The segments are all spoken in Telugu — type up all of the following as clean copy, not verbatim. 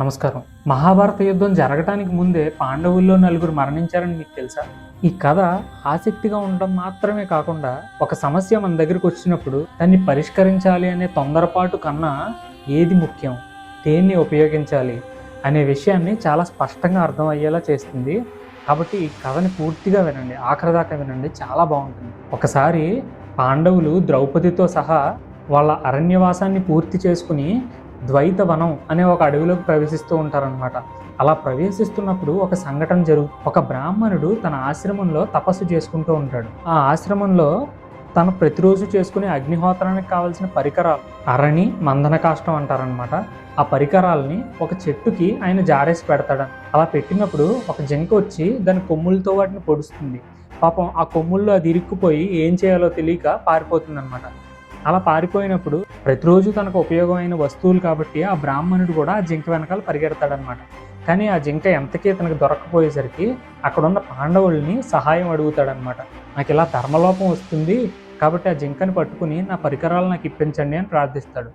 నమస్కారం. మహాభారత యుద్ధం జరగటానికి ముందే పాండవుల్లో నలుగురు మరణించారని మీకు తెలుసా? ఈ కథ ఆసక్తిగా ఉండడం మాత్రమే కాకుండా ఒక సమస్య మన దగ్గరికి వచ్చినప్పుడు దాన్ని పరిష్కరించాలి అనే తొందరపాటు కన్నా ఏది ముఖ్యం, దేన్ని ఉపయోగించాలి అనే విషయాన్ని చాలా స్పష్టంగా అర్థమయ్యేలా చేస్తుంది. కాబట్టి ఈ కథని పూర్తిగా వినండి, ఆఖరి దాకా వినండి, చాలా బాగుంటుంది. ఒకసారి పాండవులు ద్రౌపదితో సహా వాళ్ళ అరణ్యవాసాన్ని పూర్తి చేసుకుని ద్వైతవనం అనే ఒక అడవిలోకి ప్రవేశిస్తూ ఉంటారనమాట. అలా ప్రవేశిస్తున్నప్పుడు ఒక సంఘటన ఒక బ్రాహ్మణుడు తన ఆశ్రమంలో తపస్సు చేసుకుంటూ ఉంటాడు. ఆ ఆశ్రమంలో తను ప్రతిరోజు చేసుకునే అగ్నిహోత్రానికి కావాల్సిన పరికరాలు, అరణి, మందన కాష్టం అంటారనమాట. ఆ పరికరాలని ఒక చెట్టుకి ఆయన జారేసి పెడతాడు. అలా పెట్టినప్పుడు ఒక జింక వచ్చి దాని కొమ్ములతో వాటిని పొడుస్తుంది. పాపం ఆ కొమ్ముల్లో అది ఇరుక్కుపోయి ఏం చేయాలో తెలియక పారిపోతుంది అనమాట. అలా పారిపోయినప్పుడు ప్రతిరోజు తనకు ఉపయోగమైన వస్తువులు కాబట్టి ఆ బ్రాహ్మణుడు కూడా ఆ జింక వెనకాల పరిగెడతాడనమాట. కానీ ఆ జింక ఎంతకీ తనకు దొరకపోయేసరికి అక్కడున్న పాండవుల్ని సహాయం అడుగుతాడనమాట. నాకు ఇలా ధర్మలోపం వస్తుంది కాబట్టి ఆ జింకని పట్టుకుని నా పరికరాలు నాకు ఇప్పించండి అని ప్రార్థిస్తాడు.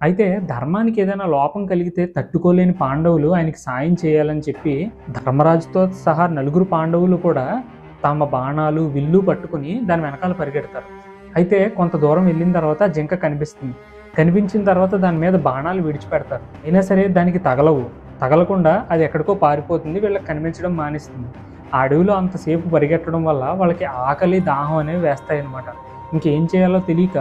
అయితే ధర్మానికి ఏదైనా లోపం కలిగితే తట్టుకోలేని పాండవులు ఆయనకి సాయం చేయాలని చెప్పి ధర్మరాజుతో సహా నలుగురు పాండవులు కూడా తమ బాణాలు, విల్లు పట్టుకుని దాని వెనకాల పరిగెడతారు. అయితే కొంత దూరం వెళ్ళిన తర్వాత జింక కనిపించిన తర్వాత దాని మీద బాణాలు విడిచిపెడతారు. అయినా సరే దానికి తగలకుండా అది ఎక్కడికో పారిపోతుంది. వీళ్ళకి కనిపించడం మానేస్తుంది. ఆ అడవిలో అంతసేపు పరిగెట్టడం వల్ల వాళ్ళకి ఆకలి, దాహం అనేవి వేస్తాయన్నమాట. ఇంకేం చేయాలో తెలియక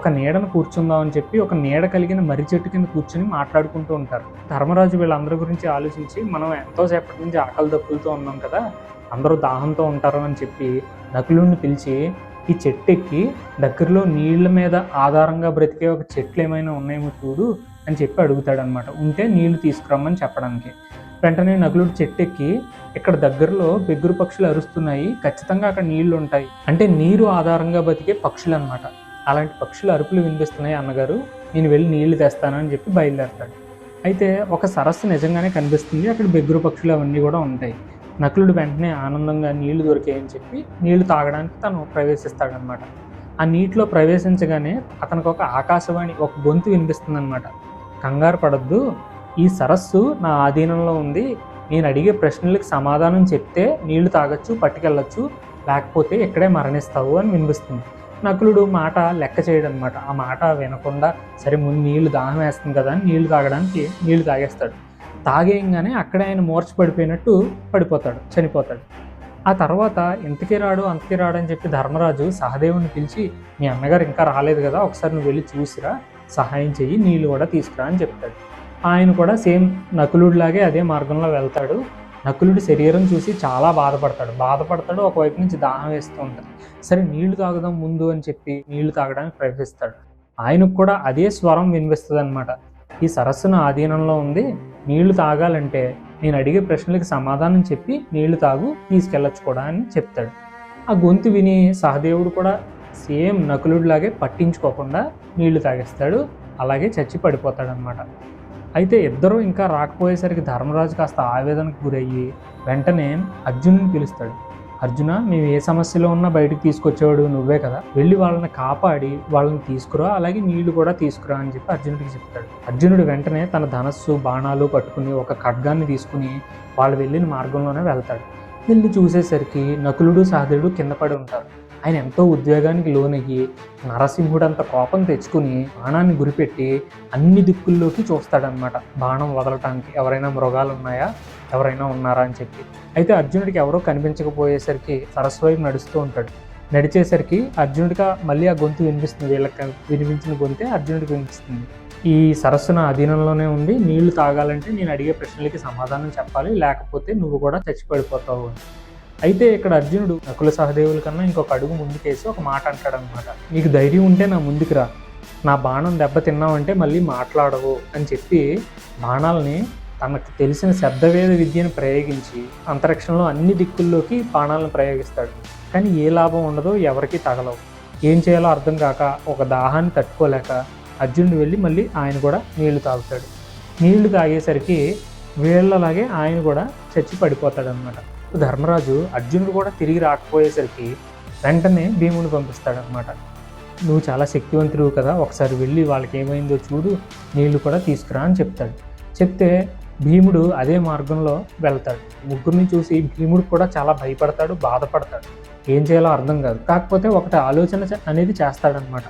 ఒక నీడను కూర్చుందామని చెప్పి ఒక నీడ కలిగిన మర్రి చెట్టు కింద కూర్చుని మాట్లాడుకుంటూ ఉంటారు. ధర్మరాజు వీళ్ళందరి గురించి ఆలోచించి, మనం ఎంతోసేపటి నుంచి ఆకలి దప్పులతో ఉన్నాం కదా, అందరూ దాహంతో ఉంటారు అని చెప్పి నకులుడిని పిలిచి ఈ చెట్టు ఎక్కి దగ్గరలో నీళ్ళ మీద ఆధారంగా బ్రతికే ఒక చెట్లు ఏమైనా ఉన్నాయేమో చూడు అని చెప్పి అడుగుతాడనమాట. ఉంటే నీళ్లు తీసుకురమ్మని చెప్పడానికి. వెంటనే నకులుడు చెట్టు ఎక్కి ఇక్కడ దగ్గరలో బెగ్గురు పక్షులు అరుస్తున్నాయి, ఖచ్చితంగా అక్కడ నీళ్లు ఉంటాయి, అంటే నీరు ఆధారంగా బతికే పక్షులు అనమాట. అలాంటి పక్షులు అరుపులు వినిపిస్తున్నాయి అన్నగారు, నేను వెళ్ళి నీళ్లు తెస్తానని చెప్పి బయలుదేరతాడు. అయితే ఒక సరస్సు నిజంగానే కనిపిస్తుంది. అక్కడ బెగ్గురు పక్షులు అవన్నీ కూడా ఉంటాయి. నకులుడు వెంటనే ఆనందంగా నీళ్లు దొరికాయని చెప్పి నీళ్లు తాగడానికి తను ప్రవేశిస్తాడనమాట. ఆ నీటిలో ప్రవేశించగానే అతనికి ఒక ఆకాశవాణి, ఒక గొంతు వినిపిస్తుంది అనమాట. కంగారు పడద్దు, ఈ సరస్సు నా ఆధీనంలో ఉంది, నేను అడిగే ప్రశ్నలకు సమాధానం చెప్తే నీళ్లు తాగొచ్చు, పట్టుకెళ్ళచ్చు, లేకపోతే ఇక్కడే మరణిస్తావు అని వినిపిస్తుంది. నకులుడు మాట లెక్క చేయడనమాట. ఆ మాట వినకుండా సరే ముందు నీళ్లు దాహం వేస్తుంది కదా అని నీళ్లు తాగడానికి నీళ్లు తాగేస్తాడు. తాగేయంగానే అక్కడే ఆయన మూర్ఛపడిపోయినట్టు పడిపోతాడు, చనిపోతాడు. ఆ తర్వాత ఇంతకీ రాడు అంతకీ రాడు అని చెప్పి ధర్మరాజు సహదేవుని పిలిచి, మీ అన్నగారు ఇంకా రాలేదు కదా, ఒకసారి నువ్వు వెళ్ళి చూసిరా, సహాయం చెయ్యి, నీళ్ళు కూడా తీసుకురా అని చెప్తాడు. ఆయన కూడా సేమ్ నకులుడిలాగే అదే మార్గంలో వెళ్తాడు. నకులుడి శరీరం చూసి చాలా బాధపడతాడు. ఒకవైపు నుంచి దాహం వేస్తూ ఉంటాడు. సరే నీళ్లు తాగుదాం ముందు అని చెప్పి నీళ్లు తాగడానికి ప్రయత్నిస్తాడు. ఆయనకు కూడా అదే స్వరం వినిపిస్తుంది అనమాట. ఈ సరస్సును ఆధీనంలో ఉంది, నీళ్లు తాగాలంటే నేను అడిగే ప్రశ్నలకు సమాధానం చెప్పి నీళ్లు తాగు, తీసుకెళ్ళచ్చు కూడా అని చెప్తాడు. ఆ గొంతు విని సహదేవుడు కూడా సేమ్ నకులుడిలాగే పట్టించుకోకుండా నీళ్లు తాగేస్తాడు. అలాగే చచ్చి పడిపోతాడనమాట. అయితే ఇద్దరు ఇంకా రాకపోయేసరికి ధర్మరాజు కాస్త ఆవేదనకు గురయ్యి వెంటనే అర్జునుని పిలుస్తాడు. అర్జున, మేము ఏ సమస్యలో ఉన్నా బయటకు తీసుకొచ్చేవాడు నువ్వే కదా, వెళ్ళి వాళ్ళని కాపాడి వాళ్ళని తీసుకురా, అలాగే నీళ్లు కూడా తీసుకురా అని చెప్పి అర్జునుడికి చెప్తాడు. అర్జునుడు వెంటనే తన ధనస్సు, బాణాలు పట్టుకుని ఒక ఖడ్గాన్ని తీసుకుని వాళ్ళు వెళ్ళిన మార్గంలోనే వెళ్తాడు. వెళ్ళి చూసేసరికి నకులుడు, సహదేవుడు కింద పడి ఉంటారు. ఆయన ఎంతో ఉద్వేగానికి లోనయ్యి నరసింహుడంత కోపం తెచ్చుకుని బాణాన్ని గురిపెట్టి అన్ని దిక్కుల్లోకి చూస్తాడనమాట. బాణం వదలటానికి ఎవరైనా మృగాలు ఉన్నాయా, ఎవరైనా ఉన్నారా అని చెప్పి. అయితే అర్జునుడికి ఎవరో కనిపించకపోయేసరికి సరస్సు వైపు నడుస్తూ ఉంటాడు. నడిచేసరికి అర్జునుడికి మళ్ళీ ఆ గొంతు వినిపిస్తుంది. వీళ్ళకి వినిపించిన గొంతే అర్జునుడికి వినిపిస్తుంది. ఈ సరస్సున అధీనంలోనే ఉండి నీళ్లు తాగాలంటే నేను అడిగే ప్రశ్నలకి సమాధానం చెప్పాలి, లేకపోతే నువ్వు కూడా చచ్చి పడిపోతావు అని. అయితే ఇక్కడ అర్జునుడు నకుల సహదేవుల కన్నా ఇంకొక అడుగు ముందుకేసి ఒక మాట అంటాడనమాట. నీకు ధైర్యం ఉంటే నా ముందుకు రా, నా బాణం దెబ్బ తిన్నావంటే మళ్ళీ మాట్లాడవు అని చెప్పి బాణాలని తనకు తెలిసిన శబ్దవేద విద్యను ప్రయోగించి అంతరిక్షంలో అన్ని దిక్కుల్లోకి బాణాలను ప్రయోగిస్తాడు. కానీ ఏ లాభం ఉండదో, ఎవరికి తగలవు. ఏం చేయాలో అర్థం కాక ఒక దాహాన్ని తట్టుకోలేక అర్జునుడు వెళ్ళి మళ్ళీ ఆయన కూడా నీళ్లు తాగుతాడు. నీళ్లు తాగేసరికి వీళ్ళలాగే ఆయన కూడా చచ్చి పడిపోతాడనమాట. ధర్మరాజు అర్జునుడు కూడా తిరిగి రాకపోయేసరికి వెంటనే భీముని పంపిస్తాడనమాట. నువ్వు చాలా శక్తివంతుడు కదా, ఒకసారి వెళ్ళి వాళ్ళకి ఏమైందో చూడు, నీళ్లు కూడా తీసుకురా అని చెప్తాడు. చెప్తే భీముడు అదే మార్గంలో వెళ్తాడు. ముగ్గురిని చూసి భీముడు కూడా చాలా భయపడతాడు, బాధపడతాడు. ఏం చేయాలో అర్థం కాదు. కాకపోతే ఒకటి ఆలోచన అనేది చేస్తాడనమాట.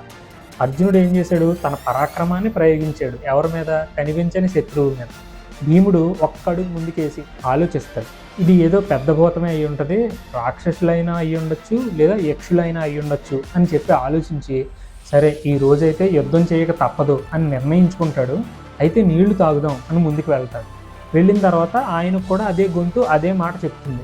అర్జునుడు ఏం చేశాడు? తన పరాక్రమాన్ని ప్రయోగించాడు. ఎవరి మీద? కనిపించని శత్రువు మీద. భీముడు ఒక్క అడుగు ముందుకేసి ఆలోచిస్తాడు. ఇది ఏదో పెద్ద భూతమే అయి ఉంటుంది, రాక్షసులైనా అయి ఉండొచ్చు, లేదా యక్షులైనా అయి ఉండొచ్చు అని చెప్పి ఆలోచించి, సరే ఈ రోజైతే యుద్ధం చేయక తప్పదు అని నిర్ణయించుకుంటాడు. అయితే నీళ్లు తాగుదాం అని ముందుకు వెళ్తాడు. వెళ్ళిన తర్వాత ఆయనకు కూడా అదే గొంతు అదే మాట చెప్తుంది.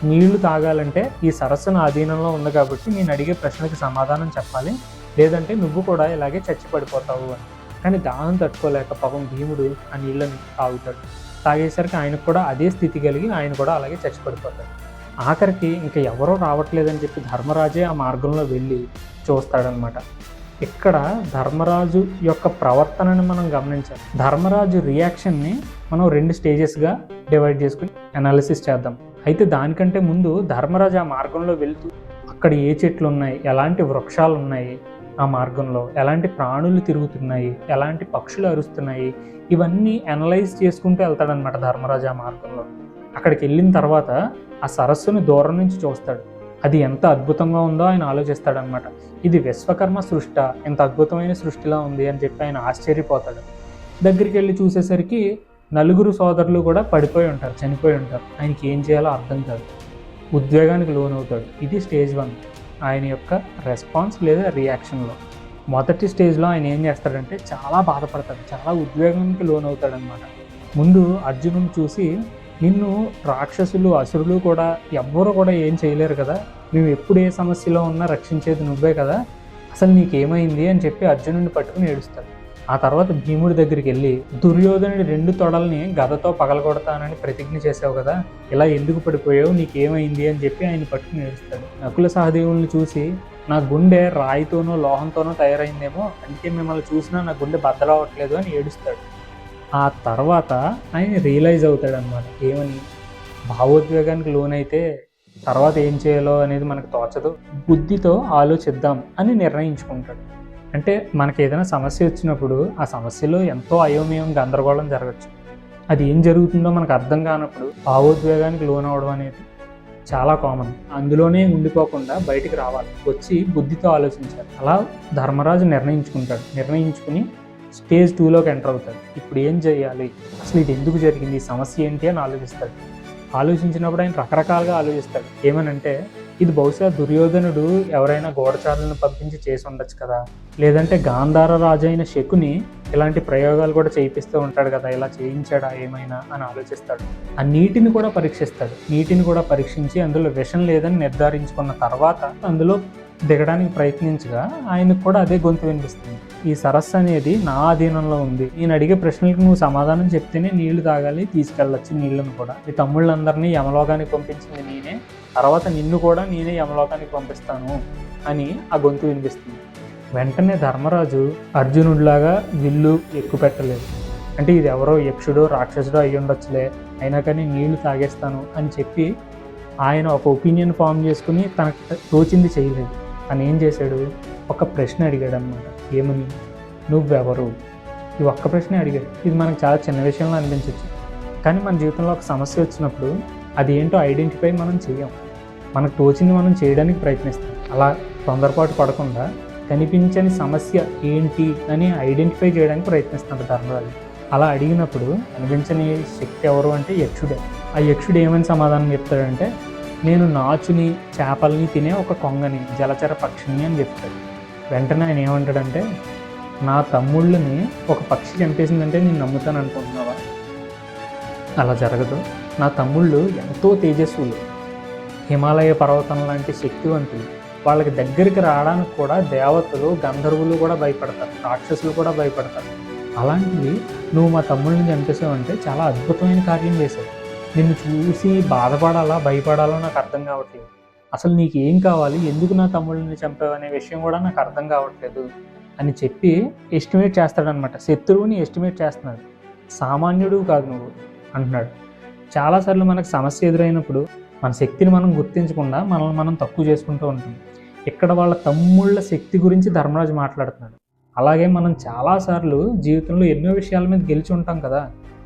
నీళ్లు తాగాలంటే ఈ సరస్సు నా అధీనంలో ఉంది కాబట్టి నేను అడిగే ప్రశ్నకి సమాధానం చెప్పాలి, లేదంటే నువ్వు కూడా ఇలాగే చచ్చి పడిపోతావు అని. కానీ దాహం తట్టుకోలేక పాపం భీముడు ఆ నీళ్ళని తాగుతాడు. తాగేసరికి ఆయనకు కూడా అదే స్థితి కలిగి ఆయన కూడా అలాగే చచ్చి పడిపోతాడు. ఆఖరికి ఇంకా ఎవరో రావట్లేదని చెప్పి ధర్మరాజే ఆ మార్గంలో వెళ్ళి చూస్తాడనమాట. ఇక్కడ ధర్మరాజు యొక్క ప్రవర్తనని మనం గమనించాలి. ధర్మరాజు రియాక్షన్ని మనం 2 స్టేజెస్గా డివైడ్ చేసుకుని అనాలిసిస్ చేద్దాం. అయితే దానికంటే ముందు ధర్మరాజు ఆ మార్గంలో వెళ్తూ అక్కడ ఏ చెట్లు ఉన్నాయి, ఎలాంటి వృక్షాలు ఉన్నాయి, ఆ మార్గంలో ఎలాంటి ప్రాణులు తిరుగుతున్నాయి, ఎలాంటి పక్షులు అరుస్తున్నాయి, ఇవన్నీ అనలైజ్ చేసుకుంటూ వెళ్తాడనమాట ధర్మరాజు ఆ మార్గంలో. అక్కడికి వెళ్ళిన తర్వాత ఆ సరస్సుని దూరం నుంచి చూస్తాడు. అది ఎంత అద్భుతంగా ఉందో ఆయన ఆలోచిస్తాడనమాట. ఇది విశ్వకర్మ సృష్టి, ఎంత అద్భుతమైన సృష్టిలా ఉంది అని చెప్పి ఆయన ఆశ్చర్యపోతాడు. దగ్గరికి వెళ్ళి చూసేసరికి 4 సోదరులు కూడా పడిపోయి ఉంటారు, చనిపోయి ఉంటారు. ఆయనకి ఏం చేయాలో అర్థం కాదు, ఉద్వేగానికి లోనవుతాడు. ఇది స్టేజ్ 1 ఆయన యొక్క రెస్పాన్స్ లేదా రియాక్షన్లో. మొదటి స్టేజ్లో ఆయన ఏం చేస్తాడంటే చాలా బాధపడతాడు, చాలా ఉద్వేగానికి లోనవుతాడనమాట. ముందు అర్జునుని చూసి, నిన్ను రాక్షసులు అసురులు కూడా ఎవ్వరూ కూడా ఏం చేయలేరు కదా, మేము ఎప్పుడు ఏ సమస్యలో ఉన్నా రక్షించేది నువ్వే కదా, అసలు నీకేమైంది అని చెప్పి అర్జునుడిని పట్టుకుని ఏడుస్తాడు. ఆ తర్వాత భీముడి దగ్గరికి వెళ్ళి, దుర్యోధనుడి 2 తొడల్ని గదతో పగలగొడతానని ప్రతిజ్ఞ చేసావు కదా, ఇలా ఎందుకు పడిపోయావు, నీకేమైంది అని చెప్పి ఆయన పట్టుకుని ఏడుస్తాడు. నకుల సహదేవుల్ని చూసి, నా గుండె రాయితోనో లోహంతోనో తయారైందేమో, అందుకే మిమ్మల్ని చూసినా నా గుండె బద్దలవ్వట్లేదు అని ఏడుస్తాడు. ఆ తర్వాత ఆయన రియలైజ్ అవుతాడనమాట. ఏమని? భావోద్వేగానికి లోనైతే తర్వాత ఏం చేయాలో అనేది మనకు తోచదు, బుద్ధితో ఆలోచిద్దాం అని నిర్ణయించుకుంటాడు. అంటే మనకి ఏదైనా సమస్య వచ్చినప్పుడు ఆ సమస్యలో ఎంతో అయోమయం, గందరగోళం జరగచ్చు. అది ఏం జరుగుతుందో మనకు అర్థం కానప్పుడు భావోద్వేగానికి లోనవడం అనేది చాలా కామన్. అందులోనే ఉండిపోకుండా బయటికి రావాలి, వచ్చి బుద్ధితో ఆలోచించాలి. అలా ధర్మరాజు నిర్ణయించుకుని స్టేజ్ 2లోకి ఎంటర్ అవుతాడు. ఇప్పుడు ఏం చేయాలి, అసలు ఇది ఎందుకు జరిగింది, ఈ సమస్య ఏంటి అని ఆలోచిస్తాడు. ఆలోచించినప్పుడు ఆయన రకరకాలుగా ఆలోచిస్తాడు. ఏమనంటే, ఇది బహుశా దుర్యోధనుడు ఎవరైనా గూఢచారులను పంపించి చేసి ఉండొచ్చు కదా, లేదంటే గాంధార రాజు అయిన శకుని ఇలాంటి ప్రయోగాలు కూడా చేయిస్తూ ఉంటాడు కదా, ఇలా చేయించాడా ఏమైనా అని ఆలోచిస్తాడు. ఆ నీటిని కూడా పరీక్షిస్తాడు. నీటిని కూడా పరీక్షించి అందులో విషం లేదని నిర్ధారించుకున్న తర్వాత అందులో దిగడానికి ప్రయత్నించగా ఆయనకు కూడా అదే గొంతు వినిపిస్తుంది. ఈ సరస్సు అనేది నా అధీనంలో ఉంది, నేను అడిగే ప్రశ్నలకు నువ్వు సమాధానం చెప్తేనే నీళ్లు తాగాలి, తీసుకెళ్ళచ్చు నీళ్లను కూడా. ఈ తమ్ముళ్ళందరినీ యమలోకానికి పంపించింది నేనే, తర్వాత నిన్ను కూడా నేనే యమలోకానికి పంపిస్తాను అని ఆ గొంతు వినిపిస్తుంది. వెంటనే ధర్మరాజు అర్జునుడిలాగా విల్లు ఎక్కువ పెట్టలేదు. అంటే ఇది ఎవరో యక్షుడో రాక్షసుడో అయ్యి ఉండొచ్చులే, అయినా కానీ నీళ్లు తాగేస్తాను అని చెప్పి ఆయన ఒక ఒపీనియన్ ఫామ్ చేసుకుని తనకు తోచింది చేయలేదు. అని ఏం చేశాడు? ఒక ప్రశ్న అడిగాడు అన్నమాట. ఏమని? నువ్వెవరు? ఈ ఒక్క ప్రశ్నే అడిగాడు. ఇది మనకు చాలా చిన్న విషయంలో అనిపించవచ్చు, కానీ మన జీవితంలో ఒక సమస్య వచ్చినప్పుడు అది ఏంటో ఐడెంటిఫై మనం చేయం, మనకు తోచింది మనం చేయడానికి ప్రయత్నిస్తాం. అలా తొందరపాటు పడకుండా కనిపించని సమస్య ఏంటి అని ఐడెంటిఫై చేయడానికి ప్రయత్నిస్తాడు ధర్మరాజు. అలా అడిగినప్పుడు కనిపించని శక్తి ఎవరు అంటే యక్షుడే. ఆ యక్షుడు ఏమని సమాధానం చెప్తాడంటే, నేను నాచుని చేపల్ని తినే ఒక కొంగని, జలచర పక్షిని అని చెప్తాడు. వెంటనే ఆయన ఏమంటాడంటే, నా తమ్ముళ్ళని ఒక పక్షి చంపేసిందంటే నేను నమ్ముతాను అనుకుంటున్నావా? అలా జరగదు. నా తమ్ముళ్ళు ఎంతో తేజస్వులు, హిమాలయ పర్వతం లాంటి శక్తివంతులు. వాళ్ళకి దగ్గరికి రావడానికి కూడా దేవతలు, గంధర్వులు కూడా భయపడతారు, రాక్షసులు కూడా భయపడతారు. అలాంటివి నువ్వు మా తమ్ముళ్ళని చంపేసావంటే చాలా అద్భుతమైన కార్యం చేశావు. నిన్ను చూసి బాధపడాలా భయపడాలో నాకు అర్థం కావట్లేదు. అసలు నీకు ఏం కావాలి, ఎందుకు నా తమ్ముళ్ళని చంపావు అనే విషయం కూడా నాకు అర్థం కావట్లేదు అని చెప్పి ఎస్టిమేట్ చేస్తాడనమాట. శత్రువుని ఎస్టిమేట్ చేస్తున్నాడు. సామాన్యుడు కాదు నువ్వు అంటున్నాడు. చాలాసార్లు మనకు సమస్య ఎదురైనప్పుడు మన శక్తిని మనం గుర్తించకుండా మనల్ని మనం తక్కువ చేసుకుంటూ ఉంటాం. ఇక్కడ వాళ్ళ తమ్ముళ్ళ శక్తి గురించి ధర్మరాజు మాట్లాడుతున్నాడు. అలాగే మనం చాలాసార్లు జీవితంలో ఎన్నో విషయాల మీద గెలిచి ఉంటాం కదా,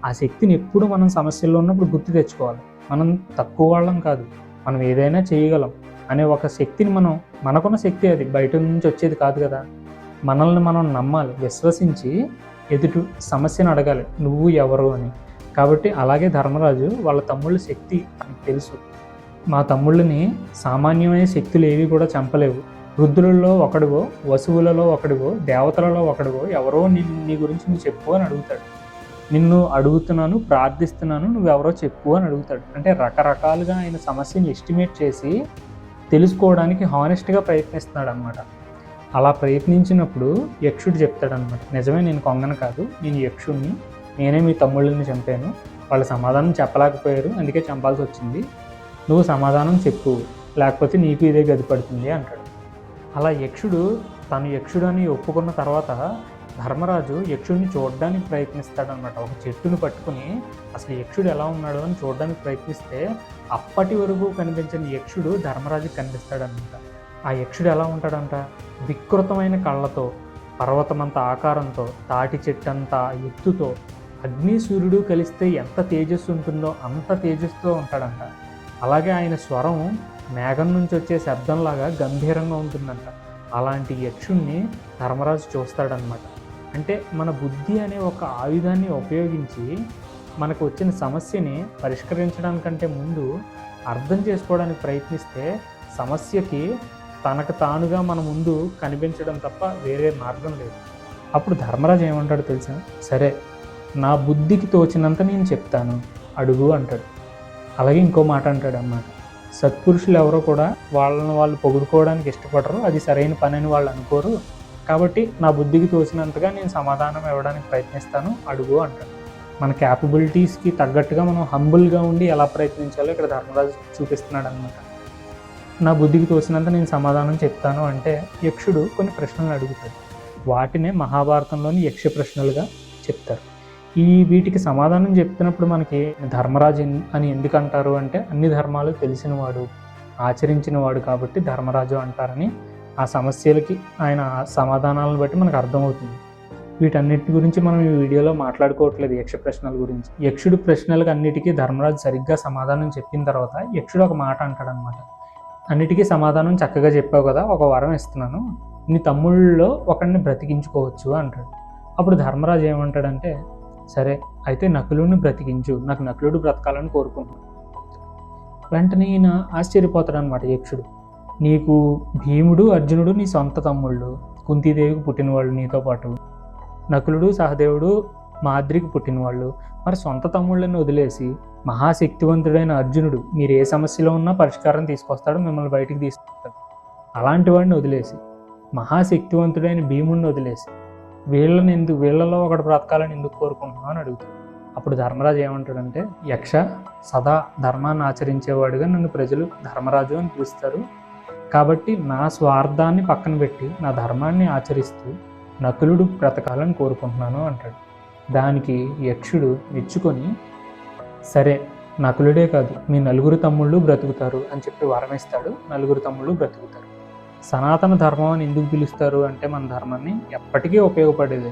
ఆ శక్తిని ఎప్పుడు మనం సమస్యల్లో ఉన్నప్పుడు గుర్తు తెచ్చుకోవాలి. మనం తక్కువ వాళ్ళం కాదు, మనం ఏదైనా చేయగలం అనే ఒక శక్తిని మనకున్న శక్తి అది బయట నుంచి వచ్చేది కాదు కదా. మనల్ని మనం నమ్మాలి, విశ్వసించి ఎదుటి సమస్యను అడగాలి, నువ్వు ఎవరు అని. కాబట్టి అలాగే ధర్మరాజు వాళ్ళ తమ్ముళ్ళ శక్తి తనకు తెలుసు. మా తమ్ముళ్ళని సామాన్యమైన శక్తులు ఏవి కూడా చంపలేవు. రుద్రులలో ఒకడివో, వసువులలో ఒకడివో, దేవతలలో ఒకడివో ఎవరో నీ గురించి నువ్వు చెప్పు అని అడుగుతాడు. నిన్ను అడుగుతున్నాను, ప్రార్థిస్తున్నాను, నువ్వెవరో చెప్పు అని అడుగుతాడు. అంటే రకరకాలుగా ఆయన సమస్యని ఎస్టిమేట్ చేసి తెలుసుకోవడానికి హానెస్ట్గా ప్రయత్నిస్తున్నాడు అనమాట. అలా ప్రయత్నించినప్పుడు యక్షుడు చెప్తాడనమాట, నిజమే, నేను కొంగను కాదు, నేను యక్షుడిని, నేనే మీ తమ్ముళ్ళని చంపాను, వాళ్ళు సమాధానం చెప్పలేకపోయారు, అందుకే చంపాల్సి వచ్చింది, నువ్వు సమాధానం చెప్పు, లేకపోతే నీకు ఇదే గది పడుతుంది అంటాడు. అలా యక్షుడు తను యక్షుడు అని ఒప్పుకున్న తర్వాత ధర్మరాజు యక్షుడిని చూడడానికి ప్రయత్నిస్తాడనమాట. ఒక చెట్టును పట్టుకుని అసలు యక్షుడు ఎలా ఉన్నాడో అని చూడడానికి ప్రయత్నిస్తే అప్పటి వరకు కనిపించిన యక్షుడు ధర్మరాజుకి కనిపిస్తాడనమాట. ఆ యక్షుడు ఎలా ఉంటాడంట, వికృతమైన కళ్ళతో, పర్వతమంత ఆకారంతో, తాటి చెట్టంత ఎత్తుతో, అగ్ని సూర్యుడు కలిస్తే ఎంత తేజస్సు ఉంటుందో అంత తేజస్సుతో ఉంటాడంట. అలాగే ఆయన స్వరం మేఘం నుంచి వచ్చే శబ్దంలాగా గంభీరంగా ఉంటుందంట. అలాంటి యక్షుణ్ణి ధర్మరాజు చూస్తాడనమాట. అంటే మన బుద్ధి అనే ఒక ఆయుధాన్ని ఉపయోగించి మనకు వచ్చిన సమస్యని పరిష్కరించడానికంటే ముందు అర్థం చేసుకోవడానికి ప్రయత్నిస్తే సమస్యకి తనకు తానుగా మన ముందు కనిపించడం తప్ప వేరే మార్గం లేదు. అప్పుడు ధర్మరాజు ఏమంటాడు తెలుసా, సరే నా బుద్ధికి తోచినంత నేను చెప్తాను, అడుగు అంటాడు. అలాగే ఇంకో మాట అంటాడు అన్నమాట, సత్పురుషులు ఎవరో కూడా వాళ్ళని వాళ్ళు పొగుడుకోవడానికి ఇష్టపడరు, అది సరైన పని అని వాళ్ళు అనుకోరు, కాబట్టి నా బుద్ధికి తోచినంతగా నేను సమాధానం ఇవ్వడానికి ప్రయత్నిస్తాను, అడుగు అంటాడు. మన క్యాపబిలిటీస్కి తగ్గట్టుగా మనం హంబుల్గా ఉండి ఎలా ప్రయత్నించాలో ఇక్కడ ధర్మరాజు చూపిస్తున్నాడు అనమాట. నా బుద్ధికి తోచినంత నేను సమాధానం చెప్తాను అంటే యక్షుడు కొన్ని ప్రశ్నలు అడుగుతాడు. వాటినే మహాభారతంలోని యక్ష ప్రశ్నలుగా చెప్తారు. వీటికి సమాధానం చెప్తున్నప్పుడు మనకి ధర్మరాజు అని ఎందుకు అంటారు అంటే అన్ని ధర్మాలు తెలిసినవాడు, ఆచరించినవాడు కాబట్టి ధర్మరాజు అంటారని ఆ సమస్యలకి ఆయన సమాధానాలను బట్టి మనకు అర్థమవుతుంది. వీటన్నిటి గురించి మనం ఈ వీడియోలో మాట్లాడుకోవట్లేదు, యక్ష ప్రశ్నల గురించి. యక్షుడు ప్రశ్నలకు అన్నిటికీ ధర్మరాజు సరిగ్గా సమాధానం చెప్పిన తర్వాత యక్షుడు ఒక మాట అంటాడనమాట, అన్నిటికీ సమాధానం చక్కగా చెప్పావు కదా, ఒక వరం ఇస్తున్నాను, నీ తమ్ముళ్ళలో ఒకరిని బ్రతికించుకోవచ్చు అంటాడు. అప్పుడు ధర్మరాజు ఏమంటాడంటే, సరే అయితే నకులుడిని బ్రతికించు, నాకు నకులుడు బ్రతకాలని కోరుకుంటున్నాను. వెంటనే ఈయన ఆశ్చర్యపోతాడు అనమాట యక్షుడు, నీకు భీముడు అర్జునుడు నీ సొంత తమ్ముళ్ళు, కుంతీదేవికి పుట్టినవాళ్ళు, నీతో పాటు నకులుడు సహదేవుడు మాద్రికి పుట్టినవాళ్ళు, మరి సొంత తమ్ముళ్ళని వదిలేసి మహాశక్తివంతుడైన అర్జునుడు మీరు ఏ సమస్యలో ఉన్నా పరిష్కారం తీసుకొస్తాడు, మిమ్మల్ని బయటికి తీసుకొస్తాడు, అలాంటి వాడిని వదిలేసి మహాశక్తివంతుడైన భీముడిని వదిలేసి వీళ్ళలో ఒకటి బ్రతకాలని ఎందుకు కోరుకుంటున్నావు అని అడుగుతాడు. అప్పుడు ధర్మరాజు ఏమంటాడంటే, యక్ష సదా ధర్మాన్ని ఆచరించేవాడుగా నన్ను ప్రజలు ధర్మరాజు అని పిలుస్తారు, కాబట్టి నా స్వార్థాన్ని పక్కన పెట్టి నా ధర్మాన్ని ఆచరిస్తూ నకులుడు బ్రతకాలని కోరుకుంటున్నాను అంటాడు. దానికి యక్షుడు మెచ్చుకొని, సరే నకులుడే కాదు మీ నలుగురు తమ్ముళ్ళు బ్రతుకుతారు అని చెప్పి వరమిస్తాడు. నలుగురు తమ్ముళ్ళు బ్రతుకుతారు. సనాతన ధర్మం అని ఎందుకు పిలుస్తారు అంటే మన ధర్మాన్ని ఎప్పటికీ ఉపయోగపడేది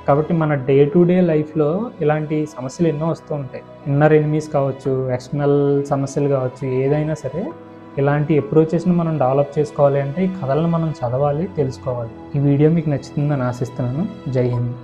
కాబట్టి మన డే టు డే లైఫ్లో ఇలాంటి సమస్యలు ఎన్నో వస్తూ ఉంటాయి. ఇన్నర్ ఎనిమీస్ కావచ్చు, ఎక్స్టర్నల్ సమస్యలు కావచ్చు, ఏదైనా సరే ఇలాంటి అప్రోచెస్ని మనం డెవలప్ చేసుకోవాలి అంటే ఈ కథలను మనం చదవాలి, తెలుసుకోవాలి. ఈ వీడియో మీకు నచ్చుతుందని ఆశిస్తున్నాను. జై హింద్.